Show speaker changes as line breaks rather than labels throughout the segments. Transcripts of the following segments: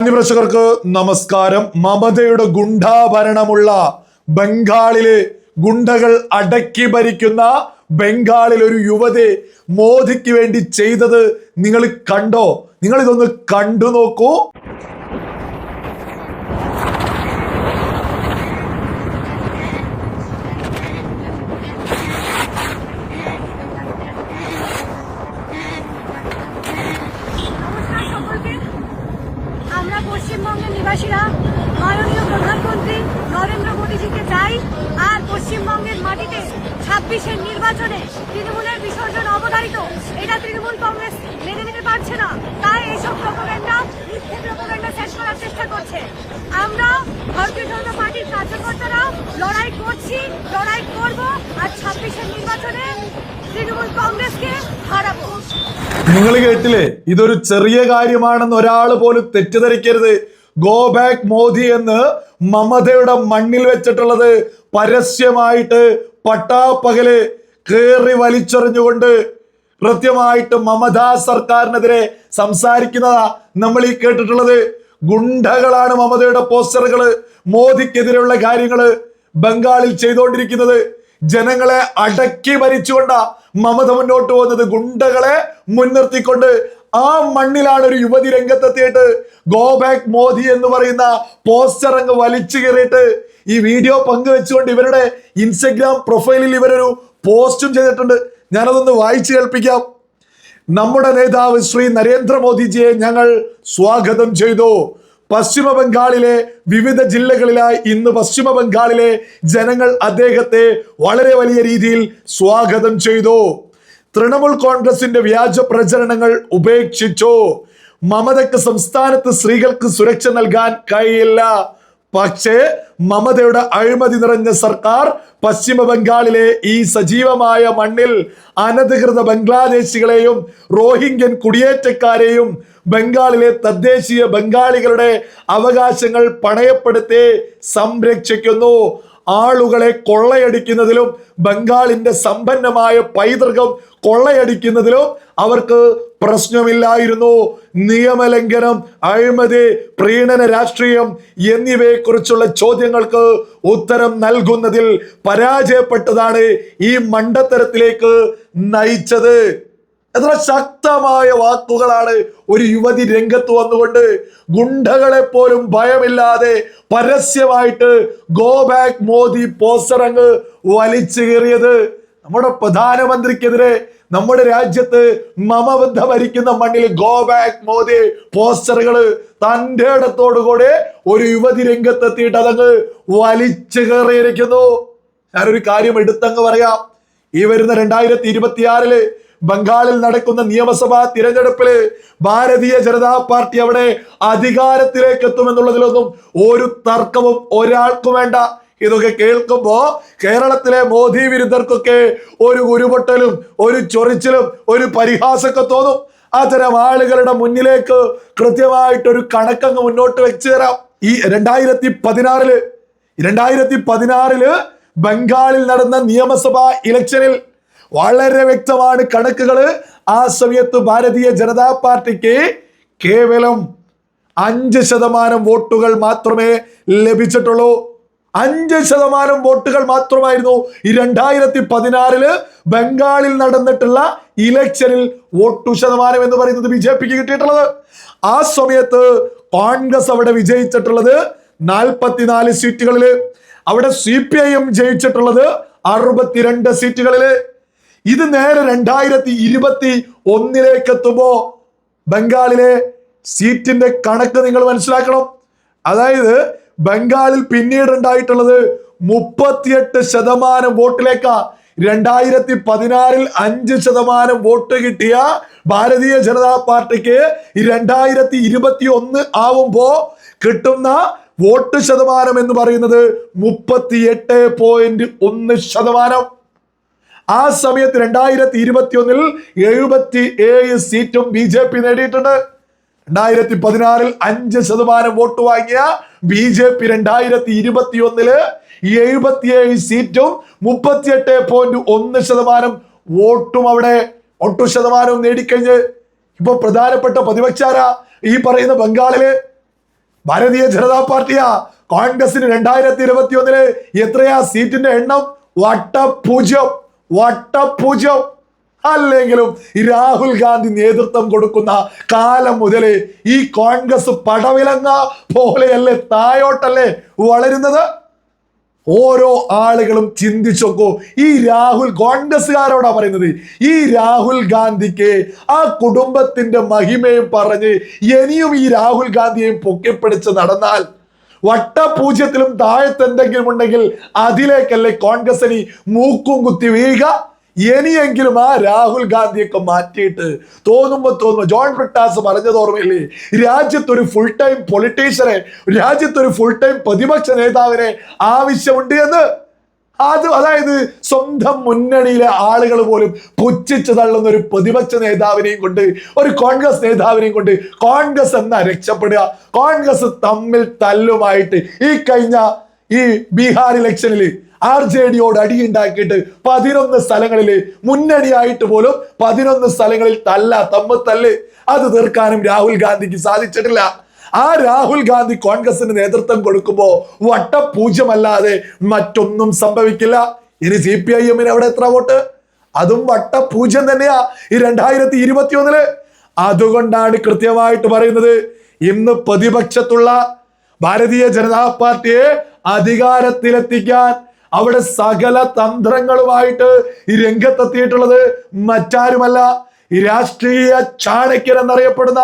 പ്രേക്ഷകർക്ക് നമസ്കാരം. മമതയുടെ ഗുണ്ടാഭരണമുള്ള ബംഗാളിലെ ഗുണ്ടകൾ അടക്കി ഭരിക്കുന്ന ബംഗാളിൽ ഒരു യുവതി മോദിക്ക് വേണ്ടി ചെയ്തത് നിങ്ങൾ കണ്ടോ? നിങ്ങൾ ഇതൊന്ന് കണ്ടു നോക്കൂ.
পশ্চিমবঙ্গের নিবাসীরা মাননীয় প্রধানমন্ত্রী নরেন্দ্র মোদীজিকে চাই, আর পশ্চিমবঙ্গের মাটিতে ২৬-এর নির্বাচনে তৃণমূলের বিসর্জন অবধারিত। এটা তৃণমূল কংগ্রেস মেনে নিতে পারছে না, তাই এইসব প্রোপাগান্ডা সেট করার চেষ্টা করছে। আমরা ভারতীয় জনতা পার্টির কার্যকর্তারা লড়াই করছি, লড়াই করব, আর ২৬-এর নির্বাচনে তৃণমূল কংগ্রেসকে হারাবো।
നിങ്ങൾ കേട്ടില്ലേ? ഇതൊരു ചെറിയ കാര്യമാണെന്ന് ഒരാൾ പോലും തെറ്റിദ്ധരിക്കരുത്. ഗോ ബാക്ക് മോദി എന്ന് മമതയുടെ മണ്ണിൽ വെച്ചിട്ടുള്ളത് പരസ്യമായിട്ട് പട്ടാപ്പകല് കേറി വലിച്ചെറിഞ്ഞുകൊണ്ട് കൃത്യമായിട്ട് മമതാ സർക്കാരിനെതിരെ സംസാരിക്കുന്നതാ നമ്മൾ ഈ കേട്ടിട്ടുള്ളത്. ഗുണ്ടകളാണ് മമതയുടെ പോസ്റ്ററുകള് മോദിക്കെതിരെയുള്ള കാര്യങ്ങള് ബംഗാളിൽ ചെയ്തുകൊണ്ടിരിക്കുന്നത്. ജനങ്ങളെ അടക്കി ഭരിച്ചുകൊണ്ടാ മമത മുന്നോട്ട് പോകുന്നത്, ഗുണ്ടകളെ മുൻനിർത്തിക്കൊണ്ട്. ആ മണ്ണിലാണ് ഒരു യുവതി രംഗത്തെത്തിയിട്ട് ഗോ ബാക്ക് മോദി എന്ന് പറയുന്ന പോസ്റ്റർ അങ്ങ് വലിച്ചു കയറിയിട്ട് ഈ വീഡിയോ പങ്കുവെച്ചുകൊണ്ട് ഇവരുടെ ഇൻസ്റ്റഗ്രാം പ്രൊഫൈലിൽ ഇവരൊരു പോസ്റ്റും ചെയ്തിട്ടുണ്ട്. ഞാനതൊന്ന് വായിച്ചു കേൾപ്പിക്കാം. നമ്മുടെ നേതാവ് ശ്രീ നരേന്ദ്രമോദിജിയെ ഞങ്ങൾ സ്വാഗതം ചെയ്തു. പശ്ചിമ ബംഗാളിലെ വിവിധ ജില്ലകളിലായി ഇന്ന് പശ്ചിമ ബംഗാളിലെ ജനങ്ങൾ അദ്ദേഹത്തെ വളരെ വലിയ രീതിയിൽ സ്വാഗതം ചെയ്തു. തൃണമൂൽ കോൺഗ്രസിന്റെ വ്യാജ പ്രചരണങ്ങൾ ഉപേക്ഷിച്ചു. മമതയ്ക്ക് സംസ്ഥാനത്ത് സ്ത്രീകൾക്ക് സുരക്ഷ നൽകാൻ കഴിയില്ല. പക്ഷേ മമതയുടെ അഴിമതി നിറഞ്ഞ സർക്കാർ പശ്ചിമ ബംഗാളിലെ ഈ സജീവമായ മണ്ണിൽ അനധികൃത ബംഗ്ലാദേശികളെയും റോഹിംഗ്യൻ കുടിയേറ്റക്കാരെയും ബംഗാളിലെ തദ്ദേശീയ ബംഗാളികളുടെ അവകാശങ്ങൾ പണയപ്പെടുത്തി സംരക്ഷിക്കുന്നു. ആളുകളെ കൊള്ളയടിക്കുന്നതിലും ബംഗാളിന്റെ സമ്പന്നമായ പൈതൃകം കൊള്ളയടിക്കുന്നതിലും അവർക്ക് പ്രശ്നമില്ലായിരുന്നു. നിയമലംഘനം, അഴിമതി, പ്രീണന രാഷ്ട്രീയം എന്നിവയെക്കുറിച്ചുള്ള ചോദ്യങ്ങൾക്ക് ഉത്തരം നൽകുന്നതിൽ പരാജയപ്പെട്ടതാണ് ഈ മണ്ടത്തരത്തിലേക്ക് നയിച്ചത്. എത്ര ശക്തമായ വാക്കുകളാണ് ഒരു യുവതി രംഗത്ത് വന്നുകൊണ്ട് ഗുണ്ടകളെ പോലും ഭയമില്ലാതെ പരസ്യമായിട്ട് ഗോ ബാക്ക് മോദി പോസ്റ്റർ അങ്ങ് വലിച്ചു കയറിയത്. നമ്മുടെ പ്രധാനമന്ത്രിക്കെതിരെ നമ്മുടെ രാജ്യത്ത് മമബദ്ധ ഭരിക്കുന്ന മണ്ണിൽ ഗോ ബാക്ക് മോദി പോസ്റ്ററുകള് തന്റെ ഇടത്തോടുകൂടെ ഒരു യുവതി രംഗത്തെത്തിയിട്ട് അതങ്ങ് വലിച്ചു കയറിയിരിക്കുന്നു. ഞാനൊരു കാര്യം എടുത്തങ്ങ് പറയാം. ഈ വരുന്ന 2026 ബംഗാളിൽ നടക്കുന്ന നിയമസഭാ തിരഞ്ഞെടുപ്പില് ഭാരതീയ ജനതാ പാർട്ടി അവിടെ അധികാരത്തിലേക്ക് എത്തുമെന്നുള്ളതിലൊന്നും ഒരു തർക്കവും ഒരാൾക്കും വേണ്ട. ഇതൊക്കെ കേൾക്കുമ്പോ കേരളത്തിലെ മോദി വിരുദ്ധർക്കൊക്കെ ഒരു ഉരുപൊട്ടലും ഒരു ചൊറിച്ചിലും ഒരു പരിഹാസമൊക്കെ തോന്നും. അത്തരം ആളുകളുടെ മുന്നിലേക്ക് കൃത്യമായിട്ടൊരു കണക്കങ്ങ് മുന്നോട്ട് വെച്ചു തരാം. ഈ 2016 ബംഗാളിൽ നടന്ന നിയമസഭാ ഇലക്ഷനിൽ വളരെ വ്യക്തമാണ് കണക്കുകള്. ആ സമയത്ത് ഭാരതീയ ജനതാ പാർട്ടിക്ക് കേവലം 5% വോട്ടുകൾ മാത്രമേ ലഭിച്ചിട്ടുള്ളൂ. 5% വോട്ടുകൾ മാത്രമായിരുന്നു ഈ 2016 ബംഗാളിൽ നടന്നിട്ടുള്ള ഇലക്ഷനിൽ വോട്ടു ശതമാനം എന്ന് പറയുന്നത് BJPക്ക് കിട്ടിയിട്ടുള്ളത്. ആ സമയത്ത് കോൺഗ്രസ് അവിടെ വിജയിച്ചിട്ടുള്ളത് 44 സീറ്റുകളില്, അവിടെ CPIM ജയിച്ചിട്ടുള്ളത് 62 സീറ്റുകളില്. ഇത് നേരെ 2021 എത്തുമ്പോ ബംഗാളിലെ സീറ്റിന്റെ കണക്ക് നിങ്ങൾ മനസ്സിലാക്കണം. അതായത് ബംഗാളിൽ പിന്നീട് ഉണ്ടായിട്ടുള്ളത് 38% വോട്ടിലേക്കാ. 2016 5% വോട്ട് കിട്ടിയ ഭാരതീയ ജനതാ പാർട്ടിക്ക് 2021 ആവുമ്പോ കിട്ടുന്ന വോട്ട് ശതമാനം എന്ന് പറയുന്നത് 38.1%. ആ സമയത്ത് 2021 77 സീറ്റും BJP നേടിയിട്ടുണ്ട്. 2016 5% വോട്ട് വാങ്ങിയ BJP 2021 77 സീറ്റും 38.1% വോട്ടും അവിടെ വോട്ടു ശതമാനവും നേടിക്കഴിഞ്ഞ് ഇപ്പൊ പ്രധാനപ്പെട്ട പ്രതിപക്ഷാര ഈ പറയുന്ന ബംഗാളില് ഭാരതീയ ജനതാ പാർട്ടിയാ. കോൺഗ്രസിന് 2021 എത്രയാ സീറ്റിന്റെ എണ്ണം? വട്ടപൂജ്യം. അല്ലെങ്കിലും രാഹുൽ ഗാന്ധി നേതൃത്വം കൊടുക്കുന്ന കാലം മുതലേ ഈ കോൺഗ്രസ് പടവിലങ്ങ പോലെയല്ലേ, തായോട്ടല്ലേ വളരുന്നത്? ഓരോ ആളുകളും ചിന്തിച്ചോക്കോ. ഈ കോൺഗ്രസ്സുകാരോടാ പറയുന്നത്, ഈ രാഹുൽ ഗാന്ധിക്ക് ആ കുടുംബത്തിന്റെ മഹിമയും പറഞ്ഞ് ഇനിയും ഈ രാഹുൽ ഗാന്ധിയെയും പൊക്കിപ്പിടിച്ച് നടന്നാൽ വട്ടപൂജ്യത്തിലും താഴത്ത് എന്തെങ്കിലും ഉണ്ടെങ്കിൽ അതിലേക്കല്ലേ കോൺഗ്രസിന് മൂക്കും കുത്തി വീഴുക. ഇനിയെങ്കിലും ആ രാഹുൽ ഗാന്ധിയൊക്കെ മാറ്റിയിട്ട് തോന്നുമ്പോ ജോൺ ബ്രിട്ടാസ് പറഞ്ഞത് ഓർമ്മയില്ലേ, രാജ്യത്തൊരു ഫുൾ ടൈം പൊളിറ്റീഷ്യനെ, രാജ്യത്തൊരു ഫുൾ ടൈം പ്രതിപക്ഷ നേതാവിനെ ആവശ്യമുണ്ട് എന്ന്. അതായത് സ്വന്തം മുന്നണിയിലെ ആളുകൾ പോലും പുച്ഛിച്ചു തള്ളുന്ന ഒരു പ്രതിപക്ഷ നേതാവിനെയും കൊണ്ട്, ഒരു കോൺഗ്രസ് നേതാവിനെയും കൊണ്ട് കോൺഗ്രസ് എന്നാ രക്ഷപ്പെടുക? കോൺഗ്രസ് തമ്മിൽ തല്ലുമായിട്ട് ഈ കഴിഞ്ഞ ബീഹാർ ഇലക്ഷനിൽ RJDയോട് അടിയുണ്ടാക്കിയിട്ട് 11 സ്ഥലങ്ങളിൽ മുന്നണിയായിട്ട് പോലും 11 സ്ഥലങ്ങളിൽ തല്ല് അത് തീർക്കാനും രാഹുൽ ഗാന്ധിക്ക് സാധിച്ചിട്ടില്ല. ആ രാഹുൽ ഗാന്ധി കോൺഗ്രസിന് നേതൃത്വം കൊടുക്കുമ്പോ വട്ടപൂജ്യമല്ലാതെ മറ്റൊന്നും സംഭവിക്കില്ല. ഇനി CPIM അവിടെ എത്ര വോട്ട്? അതും വട്ടപൂജ്യം തന്നെയാ ഈ 2021. അതുകൊണ്ടാണ് കൃത്യമായിട്ട് പറയുന്നത്, ഇന്ന് പ്രതിപക്ഷത്തുള്ള ഭാരതീയ ജനതാ പാർട്ടിയെ അധികാരത്തിലെത്തിക്കാൻ അവിടെ സകല തന്ത്രങ്ങളുമായിട്ട് രംഗത്തെത്തിയിട്ടുള്ളത് മറ്റാരുമല്ല, രാഷ്ട്രീയ ചാണക്യൻ എന്നറിയപ്പെടുന്ന,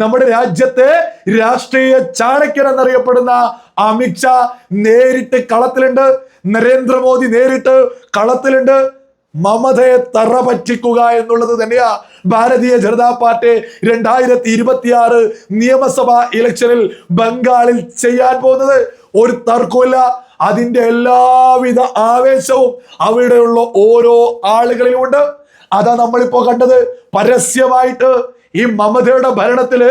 നമ്മുടെ രാജ്യത്തെ രാഷ്ട്രീയ ചാണക്യൻ എന്നറിയപ്പെടുന്ന അമിത്ഷാ നേരിട്ട് കളത്തിലുണ്ട്. നരേന്ദ്രമോദി നേരിട്ട് കളത്തിലുണ്ട്. മമതയെ തറ പറ്റിക്കുക എന്നുള്ളത് തന്നെയാ ഭാരതീയ ജനതാ പാർട്ടി 2026 നിയമസഭാ ഇലക്ഷനിൽ ബംഗാളിൽ ചെയ്യാൻ പോകുന്നത്. ഒരു തർക്കമില്ല. അതിന്റെ എല്ലാവിധ ആവേശവും അവിടെയുള്ള ഓരോ ആളുകളിലും ഉണ്ട്. അതാ നമ്മളിപ്പോ കണ്ടത്. പരസ്യമായിട്ട് ഈ മമതയുടെ ഭരണത്തില്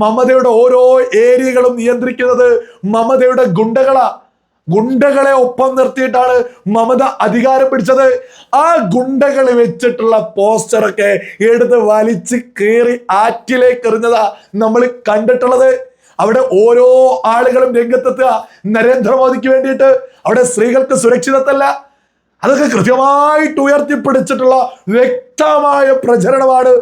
മമതയുടെ ഓരോ ഏരിയകളും നിയന്ത്രിക്കുന്നത് മമതയുടെ ഗുണ്ടകളെ ഒപ്പം നിർത്തിയിട്ടാണ് മമത അധികാരം പിടിച്ചത്. ആ ഗുണ്ടകളെ വെച്ചിട്ടുള്ള പോസ്റ്ററൊക്കെ എടുത്ത് വലിച്ച് കീറി ആറ്റിലേക്ക് എറിഞ്ഞതാ നമ്മൾ കണ്ടിട്ടുള്ളത്. അവിടെ ഓരോ ആളുകളും രംഗത്തെത്തുക നരേന്ദ്രമോദിക്ക് വേണ്ടിയിട്ട്. അവിടെ സ്ത്രീകൾക്ക് സുരക്ഷിതത്വമല്ല, അതൊക്കെ കൃത്യമായിട്ട് ഉയർത്തിപ്പിടിച്ചിട്ടുള്ള വ്യക്തമായ പ്രചരണമാണ്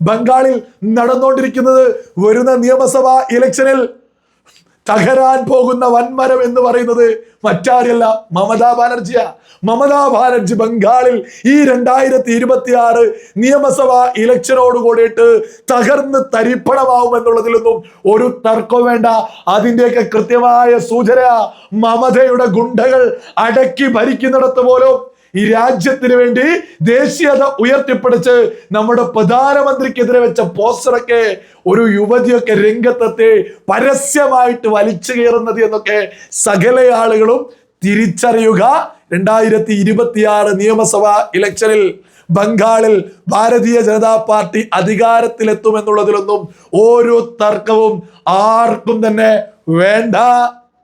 ബംഗാളിൽ നടന്നുകൊണ്ടിരിക്കുന്നത്. വരുന്ന നിയമസഭാ ഇലക്ഷനിൽ തകരാൻ പോകുന്ന വൻമരം എന്ന് പറയുന്നത് മറ്റാരല്ല, മമതാ ബാനർജി ബംഗാളിൽ ഈ 2026 നിയമസഭാ ഇലക്ഷനോട് കൂടിയിട്ട് തകർന്ന് തരിപ്പണമാവും എന്നുള്ളതിലൊന്നും ഒരു തർക്കവും വേണ്ട. അതിന്റെയൊക്കെ കൃത്യമായ സൂചന മമതയുടെ ഗുണ്ടകൾ അടക്കി ഭരിക്കുന്നിടത്ത് പോലും ഈ രാജ്യത്തിന് വേണ്ടി ദേശീയത ഉയർത്തിപ്പിടിച്ച് നമ്മുടെ പ്രധാനമന്ത്രിക്കെതിരെ വെച്ച പോസ്റ്ററൊക്കെ ഒരു യുവതിയൊക്കെ രംഗത്തെത്തി പരസ്യമായിട്ട് വലിച്ചു കയറുന്നത് എന്നൊക്കെ സകല ആളുകളും തിരിച്ചറിയുക. 2026 നിയമസഭാ ഇലക്ഷനിൽ ബംഗാളിൽ ഭാരതീയ ജനതാ പാർട്ടി അധികാരത്തിലെത്തുമെന്നുള്ളതിലൊന്നും ഒരു തർക്കവും ആർക്കും തന്നെ വേണ്ട.